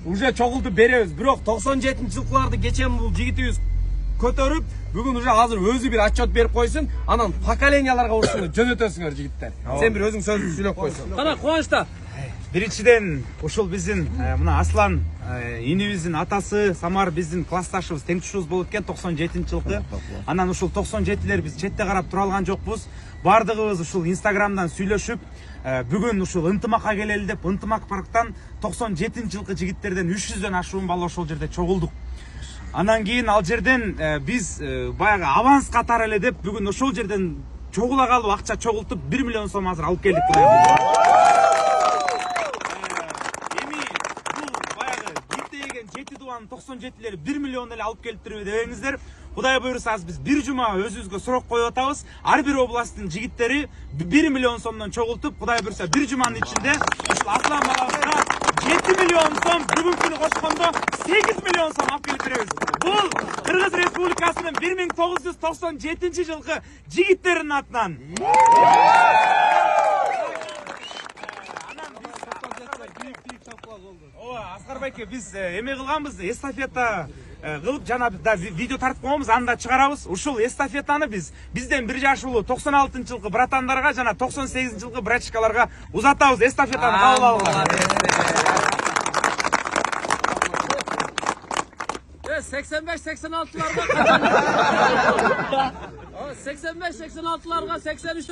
уже чогултуп беребиз. Бирок 97-жылкыларды кечен бул жигитибиз көтөрүп, бүгүн уже азыр өзү бир отчет берип койсун, анан поколенияларга ушуну жөнөтөсүңөр жигиттер. Сен бир өзүң сөз сүйлөп койсуң. Кана Кубанычта. Биринчиден ушул биздин мына Аслан инибиздин атасы, Самар биздин классташыбыз, теңтүшүбүз болуп кеткен 97-жылкы. Анан ушул 97-лер биз четте карап тура алган жокпуз. Бардыгыбыз ушул Инстаграмдан сүйлөшүп, бүгүн ушул ынтымакка келели деп ынтымак парктан 97-жылкы жигиттерден 300дөн ашуун бала ошол жерде чогулдук. Анан кийин ал жерден биз баягы аванс катары эле деп бүгүн ошол жерден чогула калып акча чогултуп 1 миллион сом азыр алып келдик. Жети дуан 97-лер 1 миллион эле алып келиптирби дебеңиздер. Кудай буйруса биз бир жума өзүбүзгө сурок коюп атабыз. Ар бир областтын жигиттери 1 миллион сомдон чогултуп, Кудай буйруса бир жуманын ичинде ушул Аслан балабызга 7 миллион сом, бүгүнкүнү кошкондо 8 миллион сом алып келип беребиз. Бул Кыргыз Республикасынын 1997-жылкы жигиттеринин атынан. Аскар байке, биз эме кылганбыз, эстафета кылып жана видео тартып койгонбуз, аны да чыгарабыз. Ушул эстафетаны бизден бир жаш улуу 96-жылкы братандарга жана 98-жылкы братчикаларга узатабыз. Эстафетаны кабыл алыңдар. 85-86'larga 85-86'larga 83